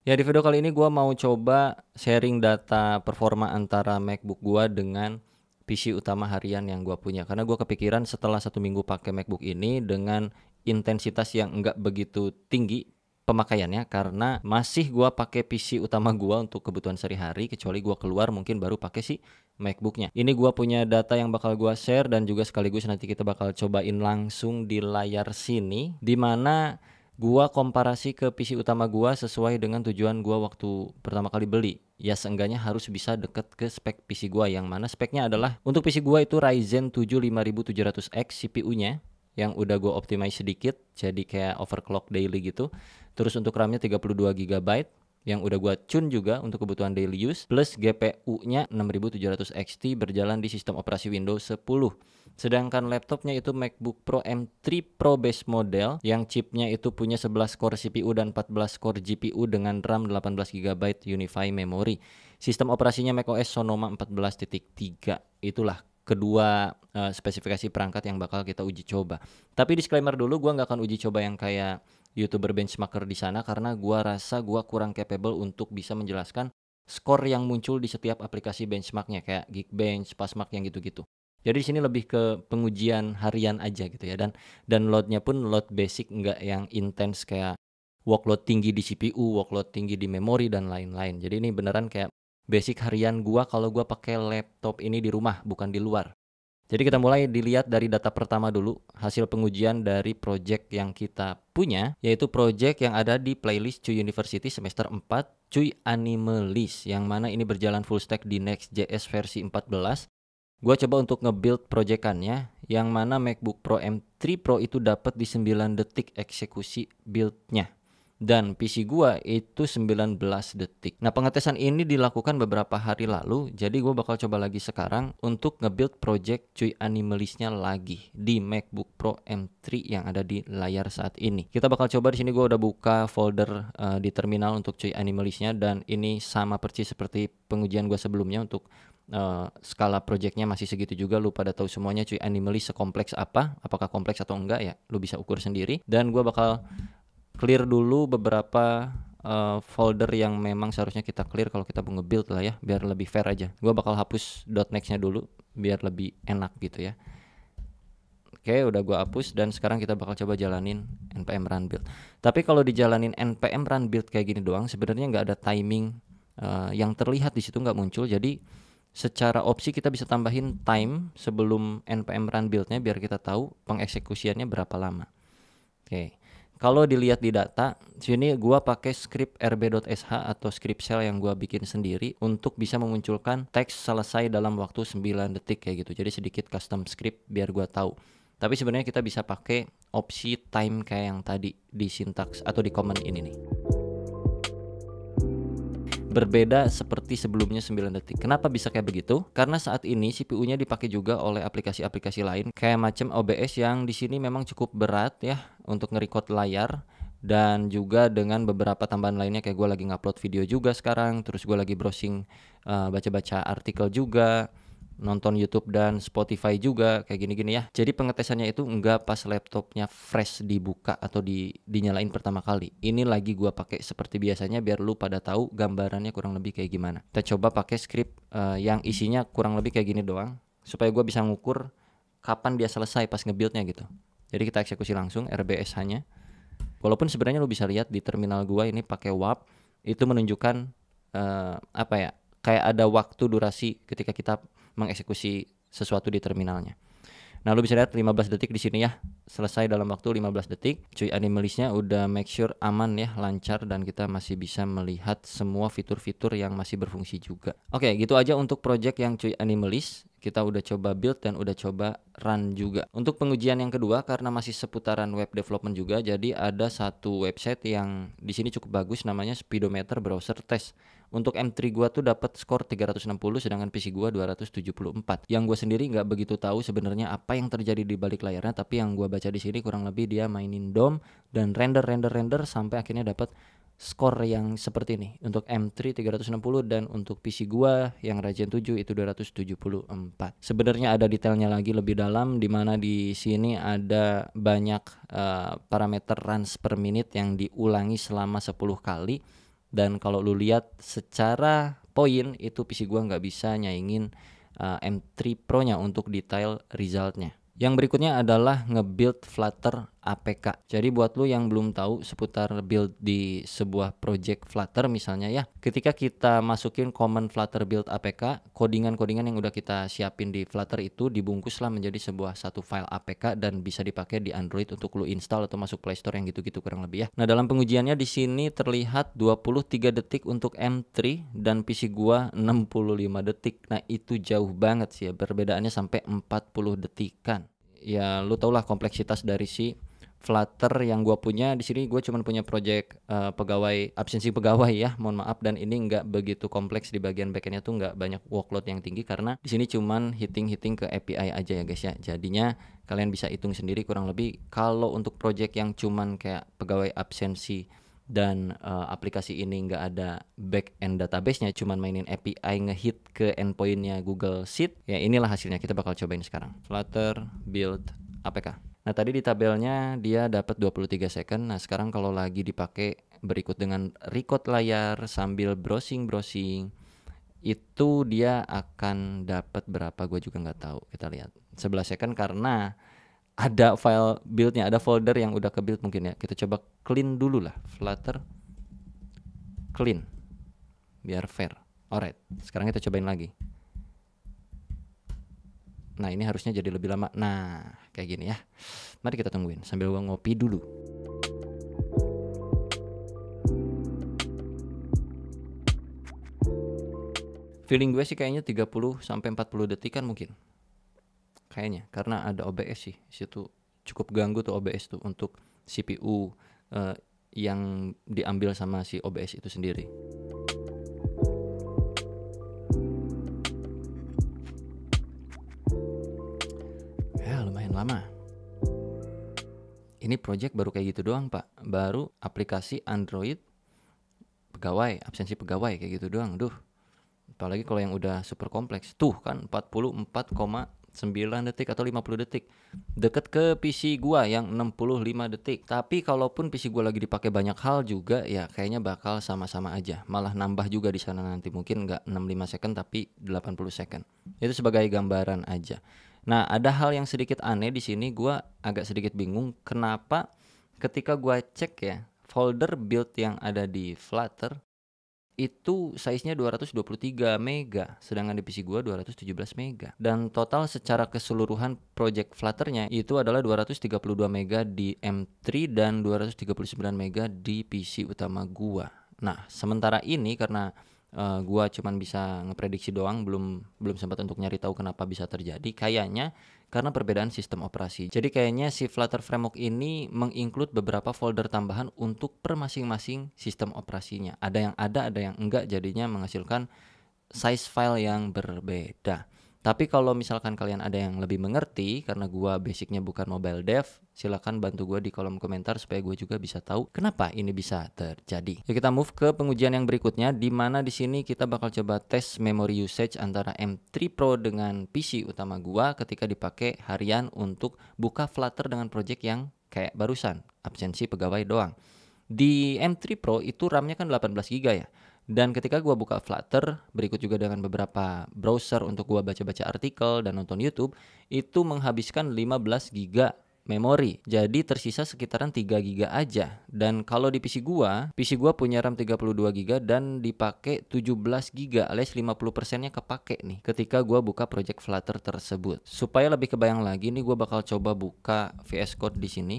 Ya, di video kali ini gua mau coba sharing data performa antara MacBook gua dengan PC utama harian yang gua punya. Karena gua kepikiran setelah 1 minggu pakai MacBook ini dengan intensitas yang enggak begitu tinggi pemakaiannya, karena masih gua pakai PC utama gua untuk kebutuhan sehari-hari, kecuali gua keluar mungkin baru pakai si MacBooknya. Ini gua punya data yang bakal gua share dan juga sekaligus nanti kita bakal cobain langsung di layar sini, di mana gua komparasi ke PC utama gua sesuai dengan tujuan gua waktu pertama kali beli. Ya seenggaknya harus bisa deket ke spek PC gua, yang mana speknya adalah untuk PC gua itu Ryzen 7 5700X CPU-nya yang udah gua optimize sedikit jadi kayak overclock daily gitu. Terus untuk RAM-nya 32 GB yang udah gua tune juga untuk kebutuhan daily use, plus GPU-nya 6700 XT berjalan di sistem operasi Windows 10. Sedangkan laptopnya itu MacBook Pro M3 Pro base model yang chipnya itu punya 11 core CPU dan 14 core GPU dengan RAM 18 GB Unify Memory. Sistem operasinya macOS Sonoma 14.3. Itulah kedua spesifikasi perangkat yang bakal kita uji coba. Tapi disclaimer dulu, gua nggak akan uji coba yang kayak YouTuber benchmarker di sana, karena gua rasa gua kurang capable untuk bisa menjelaskan skor yang muncul di setiap aplikasi benchmarknya kayak Geekbench, Fastmark yang gitu-gitu. Jadi di sini lebih ke pengujian harian aja gitu ya, dan loadnya pun load basic, nggak yang intens kayak workload tinggi di CPU, workload tinggi di memori dan lain-lain. Jadi ini beneran kayak basic harian gua kalau gua pakai laptop ini di rumah, bukan di luar. Jadi kita mulai dilihat dari data pertama dulu, hasil pengujian dari project yang kita punya, yaitu project yang ada di playlist Cuy University semester 4, Cuy Animalist, yang mana ini berjalan full stack di Next.js versi 14. Gua coba untuk nge-build proyekannya, yang mana MacBook Pro M3 Pro itu dapat di 9 detik eksekusi build-nya. Dan PC gua itu 19 detik. Nah, pengetesan ini dilakukan beberapa hari lalu, jadi gua bakal coba lagi sekarang untuk nge-build project Cuy Animalist-nya lagi di MacBook Pro M3 yang ada di layar saat ini. Kita bakal coba di sini, gua udah buka folder di terminal untuk Cuy Animalist-nya, dan ini sama persis seperti pengujian gua sebelumnya untuk skala projectnya masih segitu juga. Lu pada tahu semuanya Cuy Animalist sekompleks apa, apakah kompleks atau enggak ya lu bisa ukur sendiri. Dan gua bakal clear dulu beberapa folder yang memang seharusnya kita clear kalau kita mau nge-build lah ya, biar lebih fair aja. Gua bakal hapus .next-nya dulu biar lebih enak gitu ya. Oke, udah gua hapus dan sekarang kita bakal coba jalanin npm run build. Tapi kalau dijalanin npm run build kayak gini doang, sebenarnya nggak ada timing yang terlihat di situ, nggak muncul. Jadi secara opsi kita bisa tambahin time sebelum npm run build-nya biar kita tahu pengeksekusiannya berapa lama. Oke. Kalau dilihat di data, sini gua pakai script rb.sh atau script shell yang gua bikin sendiri untuk bisa memunculkan teks selesai dalam waktu 9 detik kayak gitu. Jadi sedikit custom script biar gua tahu. Tapi sebenarnya kita bisa pakai opsi time kayak yang tadi di syntax atau di command ini nih. Berbeda seperti sebelumnya 9 detik. Kenapa bisa kayak begitu? Karena saat ini CPU-nya dipakai juga oleh aplikasi-aplikasi lain kayak macam OBS yang di sini memang cukup berat ya untuk nge-record layar, dan juga dengan beberapa tambahan lainnya kayak gue lagi ngupload video juga sekarang, terus gue lagi browsing baca-baca artikel juga, nonton YouTube dan Spotify juga kayak gini-gini ya. Jadi pengetesannya itu enggak pas laptopnya fresh dibuka atau dinyalain pertama kali. Ini lagi gua pakai seperti biasanya biar lu pada tahu gambarannya kurang lebih kayak gimana. Kita coba pakai script yang isinya kurang lebih kayak gini doang supaya gua bisa ngukur kapan dia selesai pas nge-build-nya gitu. Jadi kita eksekusi langsung RBSH-nya. Walaupun sebenarnya lu bisa lihat di terminal gua ini pakai WAP itu menunjukkan apa ya? Kayak ada waktu durasi ketika kita mengeksekusi sesuatu di terminalnya. Nah, lu bisa lihat 15 detik di sini ya. Selesai dalam waktu 15 detik. Cuy Animalist-nya udah make sure aman ya, lancar, dan kita masih bisa melihat semua fitur-fitur yang masih berfungsi juga. Oke, gitu aja untuk project yang Cuy Animalist. Kita udah coba build dan udah coba run juga. Untuk pengujian yang kedua, karena masih seputaran web development juga, jadi ada satu website yang di sini cukup bagus, namanya Speedometer Browser Test. Untuk M3 gua tuh dapat skor 360, sedangkan PC gua 274. Yang gua sendiri nggak begitu tahu sebenarnya apa yang terjadi di balik layarnya, tapi yang gua baca di sini kurang lebih dia mainin DOM dan render sampai akhirnya dapat skor yang seperti ini untuk M3 360, dan untuk PC gua yang Ryzen 7 itu 274. Sebenarnya ada detailnya lagi lebih dalam, di mana di sini ada banyak parameter runs per menit yang diulangi selama 10 kali. Dan kalau lu lihat secara poin itu PC gua nggak bisa nyaingin M3 Pro-nya untuk detail resultnya. Yang berikutnya adalah nge-build Flutter APK. Jadi buat lu yang belum tahu seputar build di sebuah project Flutter misalnya ya, ketika kita masukin command Flutter build APK, kodingan-kodingan yang udah kita siapin di Flutter itu dibungkuslah menjadi sebuah satu file APK dan bisa dipakai di Android untuk lu install atau masuk Play Store yang gitu-gitu kurang lebih ya. Nah, dalam pengujiannya di sini terlihat 23 detik untuk M3 dan PC gua 65 detik. Nah, itu jauh banget sih ya, perbedaannya sampai 40 detikan. Ya lu tau lah kompleksitas dari si Flutter yang gua punya. Di sini gua cuma punya project pegawai, absensi pegawai ya, mohon maaf, dan ini nggak begitu kompleks. Di bagian backendnya tuh nggak banyak workload yang tinggi karena di sini cuman hitting ke API aja ya guys ya. Jadinya kalian bisa hitung sendiri kurang lebih. Kalau untuk project yang cuman kayak pegawai absensi dan aplikasi ini nggak ada back end database-nya, cuman mainin API ngehit ke endpoint-nya Google Sheet, ya inilah hasilnya. Kita bakal cobain sekarang. Flutter build APK. Nah, tadi di tabelnya dia dapat 23 second. Nah, sekarang kalau lagi dipakai berikut dengan record layar sambil browsing, itu dia akan dapat berapa gue juga nggak tahu. Kita lihat 11 second karena ada file buildnya, ada folder yang udah ke build mungkin ya. Kita coba clean dulu lah, Flutter clean biar fair. Alright, sekarang kita cobain lagi. Nah, ini harusnya jadi lebih lama. Nah, kayak gini ya. Mari kita tungguin sambil gua ngopi dulu. Feeling gue sih kayaknya 30 sampai 40 detik kan mungkin. Kayaknya karena ada OBS sih. Situ cukup ganggu tuh OBS tuh untuk CPU yang diambil sama si OBS itu sendiri. Ya, lumayan lama. Ini project baru kayak gitu doang, Pak. Baru aplikasi Android pegawai, absensi pegawai kayak gitu doang. Duh. Apalagi kalau yang udah super kompleks. Tuh kan 44,9 detik atau 50 detik. Deket ke PC gua yang 65 detik. Tapi kalaupun PC gua lagi dipakai banyak hal juga, ya kayaknya bakal sama-sama aja. Malah nambah juga di sana nanti. Mungkin nggak 65 second tapi 80 second. Itu sebagai gambaran aja. Nah, ada hal yang sedikit aneh di sini. Gua agak sedikit bingung kenapa ketika gua cek ya folder build yang ada di Flutter itu size-nya 223 mega, sedangkan di PC gua 217 mega. Dan total secara keseluruhan project Flutter-nya itu adalah 232 mega di M3 dan 239 mega di PC utama gua. Nah, sementara ini karena gua cuman bisa ngeprediksi doang, belum sempat untuk nyari tahu kenapa bisa terjadi. Kayaknya karena perbedaan sistem operasi. Jadi kayaknya si Flutter Framework ini menginclude beberapa folder tambahan untuk per masing-masing sistem operasinya. Ada yang enggak, jadinya menghasilkan size file yang berbeda. Tapi kalau misalkan kalian ada yang lebih mengerti, karena gua basicnya bukan mobile dev, silakan bantu gua di kolom komentar supaya gua juga bisa tahu kenapa ini bisa terjadi. Ya, kita move ke pengujian yang berikutnya, di mana di sini kita bakal coba tes memory usage antara M3 Pro dengan PC utama gua ketika dipakai harian untuk buka Flutter dengan project yang kayak barusan, absensi pegawai doang. Di M3 Pro itu RAM-nya kan 18 GB ya. Dan ketika gua buka Flutter, berikut juga dengan beberapa browser untuk gua baca-baca artikel dan nonton YouTube, itu menghabiskan 15 GB memori. Jadi tersisa sekitaran 3 GB aja. Dan kalau di PC gua punya RAM 32 GB dan dipakai 17 GB alias 50%-nya kepake nih ketika gua buka project Flutter tersebut. Supaya lebih kebayang lagi nih, gua bakal coba buka VS Code di sini.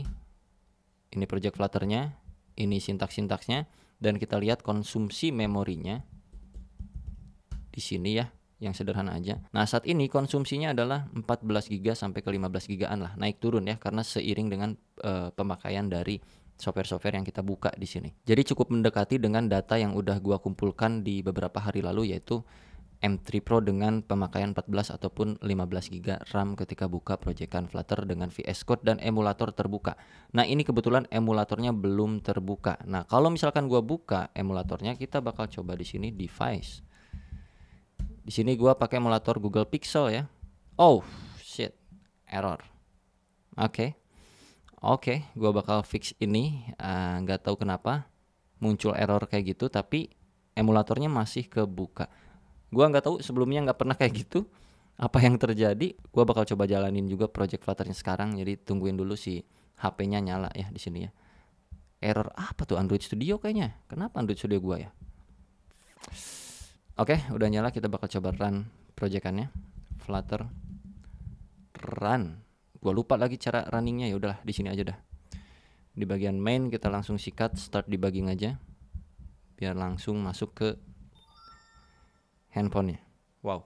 Ini project Flutter-nya, ini sintaks-sintaksnya. Dan kita lihat konsumsi memorinya di sini ya, yang sederhana aja. Nah, saat ini konsumsinya adalah 14 GB sampai ke 15 GB-an lah, naik turun ya karena seiring dengan pemakaian dari software-software yang kita buka di sini. Jadi cukup mendekati dengan data yang udah gua kumpulkan di beberapa hari lalu, yaitu M3 Pro dengan pemakaian 14 ataupun 15 GB RAM ketika buka proyekan Flutter dengan VS Code dan emulator terbuka. Nah, ini kebetulan emulatornya belum terbuka. Nah, kalau misalkan gua buka emulatornya, kita bakal coba di sini device. Di sini gua pakai emulator Google Pixel ya. Oh, shit. Error. Oke, gua bakal fix ini. Nggak tahu kenapa. muncul error kayak gitu tapi emulatornya masih kebuka. Gua nggak tahu, sebelumnya nggak pernah kayak gitu. Apa yang terjadi? Gua bakal coba jalanin juga project Flutternya sekarang. Jadi tungguin dulu si HP-nya nyala ya di sini ya. Error apa tuh? Android Studio kayaknya. Kenapa Android Studio gua ya? Oke, udah nyala, kita bakal coba run proyekannya. Flutter run. Gua lupa lagi cara runningnya, ya udahlah di sini aja dah. Di bagian main kita langsung sikat start debugging aja. Biar langsung masuk ke handphonenya. Wow.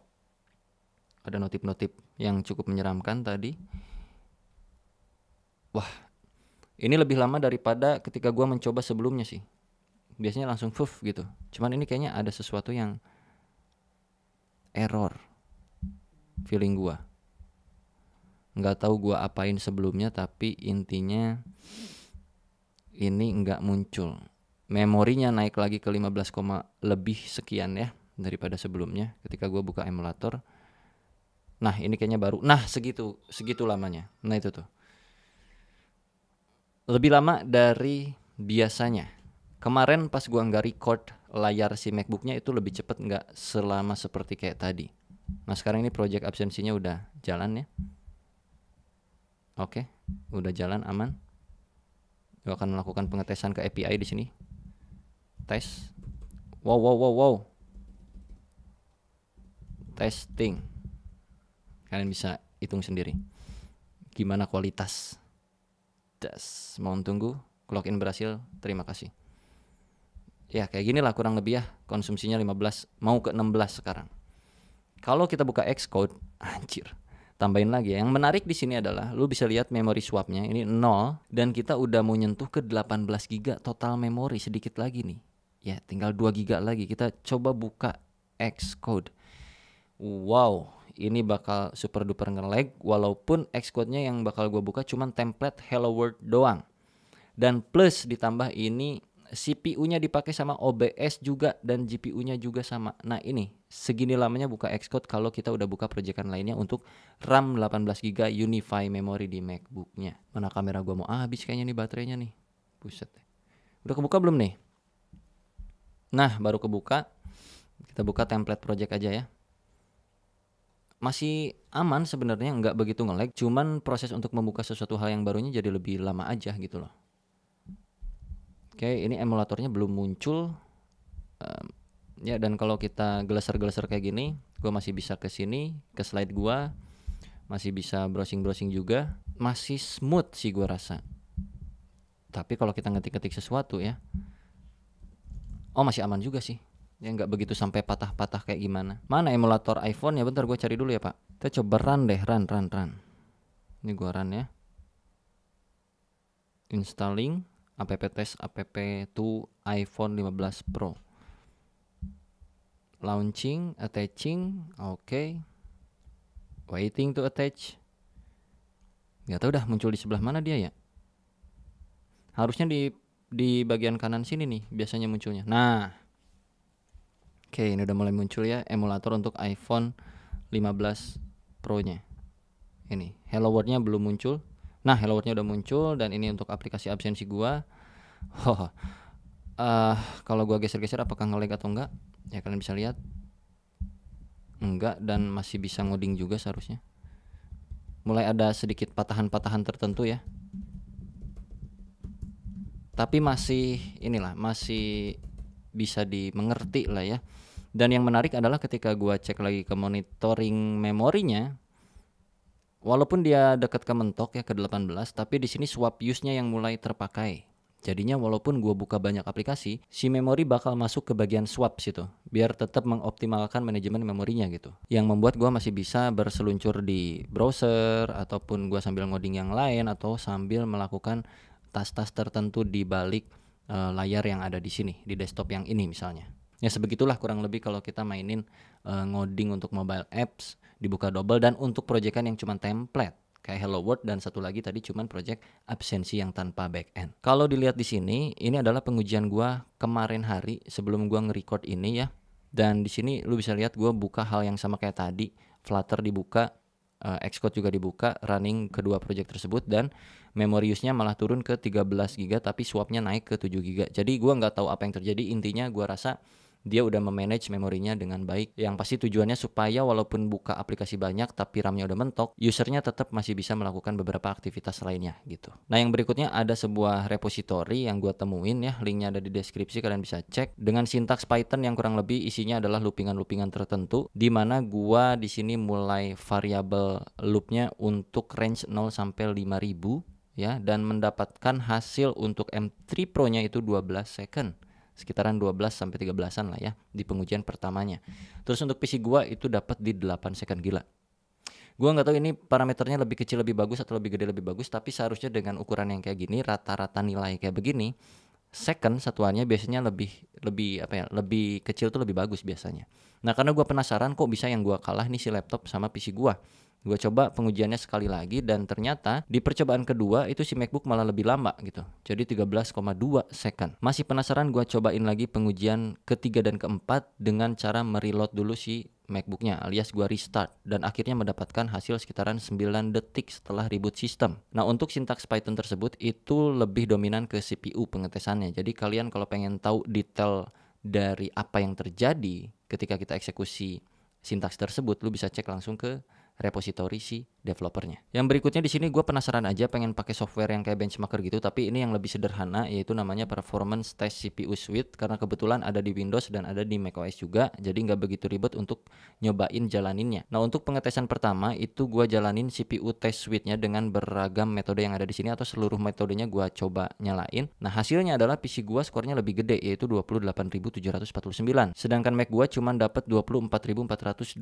Ada notif-notif yang cukup menyeramkan tadi. Wah, ini lebih lama daripada ketika gua mencoba sebelumnya sih. Biasanya langsung fuff gitu. Cuman ini kayaknya ada sesuatu yang error. Feeling gua. Nggak tahu gua apain sebelumnya, tapi intinya ini nggak muncul. Memorinya naik lagi ke 15, lebih sekian ya daripada sebelumnya ketika gua buka emulator. Nah, ini kayaknya baru. Nah, segitu lamanya. Nah, itu tuh. Lebih lama dari biasanya. Kemarin pas gua nggak record layar si MacBooknya itu lebih cepet, nggak selama seperti kayak tadi. Nah, sekarang ini project absensinya udah jalan ya. Oke, udah jalan aman. Gua akan melakukan pengetesan ke API di sini. Tes. Wow. Testing. Kalian bisa hitung sendiri gimana kualitas. Tes. Mohon tunggu. Login berhasil. Terima kasih. Ya, kayak gini lah kurang lebih ya. Konsumsinya 15 mau ke 16 sekarang. Kalau kita buka Xcode, anjir. Tambahin lagi ya. Yang menarik di sini adalah lu bisa lihat memory swapnya ini 0 dan kita udah mau nyentuh ke 18 GB total memori, sedikit lagi nih. Ya, tinggal 2 GB lagi. Kita coba buka Xcode. Wow, ini bakal super duper nge-lag walaupun Xcode-nya yang bakal gue buka cuman template Hello World doang. Dan plus ditambah ini CPU-nya dipakai sama OBS juga dan GPU-nya juga sama. Nah, ini segini lamanya buka Xcode kalau kita udah buka proyekan lainnya untuk RAM 18 GB Unify memory di MacBook-nya. Mana kamera gua mau habis kayaknya nih baterainya nih. Buset. Udah kebuka belum nih? Nah, baru kebuka. Kita buka template project aja ya. Masih aman sebenarnya, nggak begitu nge-lag, cuman proses untuk membuka sesuatu hal yang barunya jadi lebih lama aja gitu loh. Oke, ini emulatornya belum muncul. Ya, dan kalau kita geleser-geleser kayak gini, gua masih bisa ke sini, ke slide gua, masih bisa browsing-browsing juga, masih smooth sih gua rasa. Tapi kalau kita ngetik-ngetik sesuatu ya, oh masih aman juga sih. Ya nggak begitu sampai patah-patah kayak gimana. Mana emulator iPhone ya? Bentar gue cari dulu ya pak. Kita coba run deh, run. Ini gue run ya. Installing app-test app2 iPhone 15 Pro. Launching, attaching, oke. Waiting to attach. Gak tau dah muncul di sebelah mana dia ya. Harusnya di bagian kanan sini nih biasanya munculnya. Nah. Oke, ini udah mulai muncul ya emulator untuk iPhone 15 Pro-nya. Ini Hello World-nya belum muncul. Nah, Hello World-nya udah muncul dan ini untuk aplikasi absensi gua. Kalau gua geser-geser apakah nge-lag atau enggak? Ya kalian bisa lihat. Enggak, dan masih bisa ngoding juga seharusnya. Mulai ada sedikit patahan-patahan tertentu ya. Tapi masih masih bisa dimengerti lah ya. Dan yang menarik adalah ketika gua cek lagi ke monitoring memorinya, walaupun dia dekat ke mentok ya ke 18, tapi di sini swap use-nya yang mulai terpakai. Jadinya walaupun gua buka banyak aplikasi, si memori bakal masuk ke bagian swap situ, biar tetap mengoptimalkan manajemen memorinya gitu. Yang membuat gua masih bisa berseluncur di browser ataupun gua sambil ngoding yang lain atau sambil melakukan tas-tas tertentu di balik layar yang ada di sini, di desktop yang ini misalnya. Ya sebegitulah kurang lebih kalau kita mainin ngoding untuk mobile apps, dibuka double, dan untuk proyekan yang cuma template kayak Hello World, dan satu lagi tadi cuman project absensi yang tanpa backend. Kalau dilihat di sini, ini adalah pengujian gua kemarin hari sebelum gua nge-record ini ya. Dan di sini lu bisa lihat gua buka hal yang sama kayak tadi, Flutter dibuka, Xcode juga dibuka, running kedua project tersebut, dan memory use-nya malah turun ke 13 GB tapi swap-nya naik ke 7 GB. Jadi gua nggak tahu apa yang terjadi, intinya gua rasa dia udah memanage memorinya dengan baik. Yang pasti tujuannya supaya walaupun buka aplikasi banyak tapi RAM-nya udah mentok, usernya tetap masih bisa melakukan beberapa aktivitas lainnya gitu. Nah, yang berikutnya ada sebuah repository yang gua temuin ya, linknya ada di deskripsi, kalian bisa cek, dengan sintaks Python yang kurang lebih isinya adalah loopingan-loopingan tertentu, di mana gua di sini mulai variabel loopnya untuk range 0 sampai 5000 ya, dan mendapatkan hasil untuk M3 Pro-nya itu 12 second. Sekitaran 12 sampai 13-an lah ya di pengujian pertamanya. Terus untuk PC gua itu dapat di 8 second, gila. Gua nggak tahu ini parameternya lebih kecil lebih bagus atau lebih gede lebih bagus, tapi seharusnya dengan ukuran yang kayak gini, rata-rata nilai kayak begini, second satuannya biasanya lebih kecil tuh lebih bagus biasanya. Nah, karena gua penasaran kok bisa yang gua kalah nih si laptop sama PC gua. Gue coba pengujiannya sekali lagi dan ternyata di percobaan kedua itu si MacBook malah lebih lama gitu. Jadi 13,2 second. Masih penasaran, gue cobain lagi pengujian ketiga dan keempat dengan cara mereload dulu si MacBooknya alias gue restart, dan akhirnya mendapatkan hasil sekitaran 9 detik setelah reboot sistem. Nah, untuk sintaks Python tersebut itu lebih dominan ke CPU pengetesannya. Jadi kalian kalau pengen tahu detail dari apa yang terjadi ketika kita eksekusi sintaks tersebut, lu bisa cek langsung ke repository si developernya. Yang berikutnya di sini gue penasaran aja pengen pakai software yang kayak benchmarker gitu, tapi ini yang lebih sederhana, yaitu namanya Performance Test CPU Suite, karena kebetulan ada di Windows dan ada di macOS juga, jadi nggak begitu ribet untuk nyobain jalaninnya. Nah, untuk pengetesan pertama itu gue jalanin CPU Test Suite-nya dengan beragam metode yang ada di sini, atau seluruh metodenya gue coba nyalain. Nah, hasilnya adalah PC gue skornya lebih gede, yaitu 28.749, sedangkan Mac gue cuma dapat 24.412.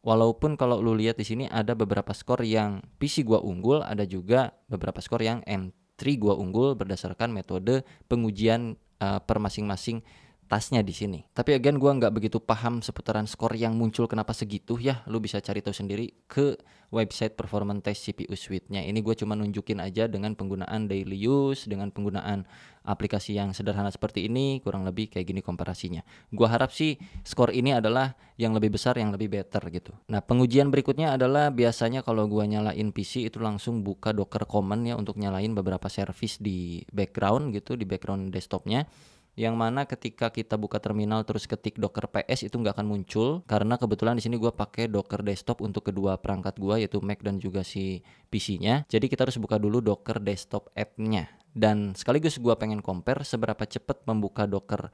Walaupun kalau lu lihat di sini ada beberapa skor yang PC gua unggul, ada juga beberapa skor yang M3 gua unggul berdasarkan metode pengujian per masing-masing tasnya di sini. Tapi again gua nggak begitu paham seputaran skor yang muncul kenapa segitu ya. Lu bisa cari tahu sendiri ke website Performance Test CPU Suite-nya. Ini gue cuma nunjukin aja dengan penggunaan daily use, dengan penggunaan aplikasi yang sederhana seperti ini, kurang lebih kayak gini komparasinya. Gua harap sih skor ini adalah yang lebih besar, yang lebih better gitu. Nah, pengujian berikutnya adalah biasanya kalau gua nyalain PC itu langsung buka Docker command ya untuk nyalain beberapa service di background gitu, di background desktopnya. Yang mana ketika kita buka terminal terus ketik docker ps itu nggak akan muncul, karena kebetulan di sini gue pakai docker desktop untuk kedua perangkat gue, yaitu Mac dan juga si PC-nya. Jadi kita harus buka dulu docker desktop app-nya. Dan sekaligus gue pengen compare seberapa cepat membuka Docker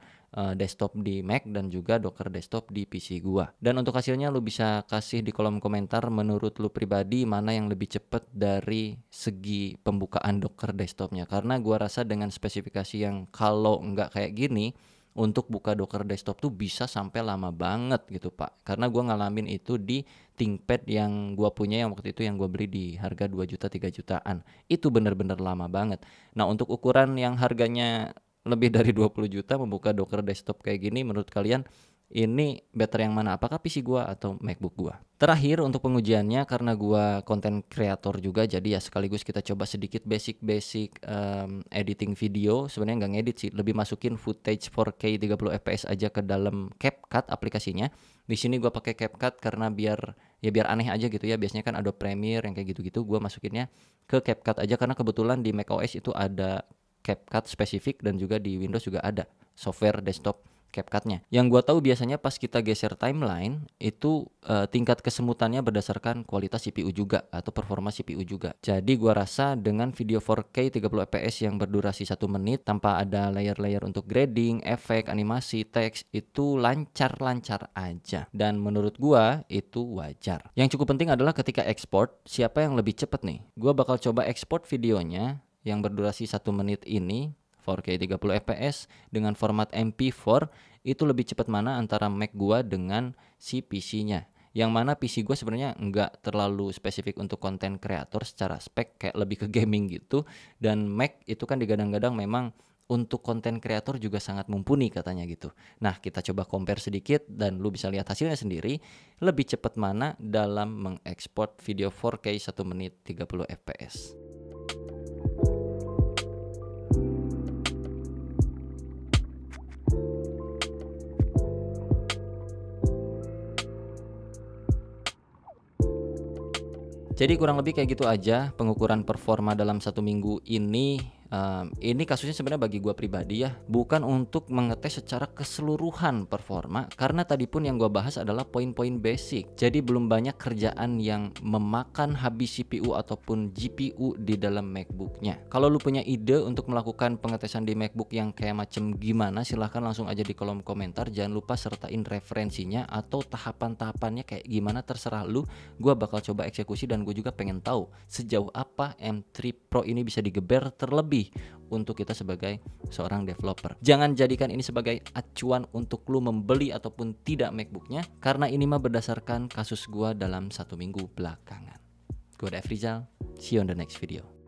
desktop di Mac dan juga Docker desktop di PC gue. Dan untuk hasilnya lu bisa kasih di kolom komentar menurut lu pribadi mana yang lebih cepat dari segi pembukaan Docker desktopnya. Karena gue rasa dengan spesifikasi yang kalau nggak kayak gini, untuk buka Docker desktop tuh bisa sampai lama banget gitu Pak. Karena gue ngalamin itu di ThinkPad yang gue punya yang waktu itu yang gue beli di harga 2 juta 3 jutaan. Itu bener-bener lama banget. Nah, untuk ukuran yang harganya lebih dari 20 juta membuka Docker desktop kayak gini, menurut kalian ini better yang mana? Apakah PC gua atau MacBook gua? Terakhir untuk pengujiannya, karena gua konten kreator juga, jadi ya sekaligus kita coba sedikit basic editing video. Sebenarnya nggak ngedit sih, lebih masukin footage 4K 30 fps aja ke dalam CapCut aplikasinya. Di sini gua pakai CapCut karena biar aneh aja gitu ya. Biasanya kan Adobe Premiere yang kayak gitu-gitu, gua masukinnya ke CapCut aja karena kebetulan di macOS itu ada CapCut spesifik dan juga di Windows juga ada software desktop CapCut-nya. Yang gua tahu biasanya pas kita geser timeline itu tingkat kesemutannya berdasarkan kualitas CPU juga atau performa CPU juga. Jadi gua rasa dengan video 4K 30 fps yang berdurasi 1 menit tanpa ada layer-layer untuk grading, efek, animasi, teks itu lancar-lancar aja. Dan menurut gua itu wajar. Yang cukup penting adalah ketika export, siapa yang lebih cepat nih? Gua bakal coba export videonya yang berdurasi 1 menit ini 4K 30 fps dengan format MP4, itu lebih cepat mana antara Mac gua dengan si PC-nya. Yang mana PC gua sebenarnya nggak terlalu spesifik untuk konten kreator secara spek, kayak lebih ke gaming gitu. Dan Mac itu kan digadang-gadang memang untuk konten kreator juga sangat mumpuni katanya gitu. Nah, kita coba compare sedikit dan lu bisa lihat hasilnya sendiri. Lebih cepat mana dalam mengekspor video 4K 1 menit 30 fps. Jadi kurang lebih kayak gitu aja pengukuran performa dalam 1 minggu ini. Ini kasusnya sebenarnya bagi gua pribadi ya, bukan untuk mengetes secara keseluruhan performa, karena tadi pun yang gua bahas adalah poin-poin basic. Jadi belum banyak kerjaan yang memakan habis CPU ataupun GPU di dalam MacBook-nya. Kalau lu punya ide untuk melakukan pengetesan di MacBook yang kayak macam gimana, silahkan langsung aja di kolom komentar. Jangan lupa sertain referensinya atau tahapan-tahapannya kayak gimana, terserah lu. Gua bakal coba eksekusi dan gue juga pengen tahu sejauh apa M3 Pro ini bisa digeber, terlebih untuk kita sebagai seorang developer. Jangan jadikan ini sebagai acuan untuk lu membeli ataupun tidak MacBooknya, karena ini mah berdasarkan kasus gua dalam 1 minggu belakangan. Gua Efrizal, see you on the next video.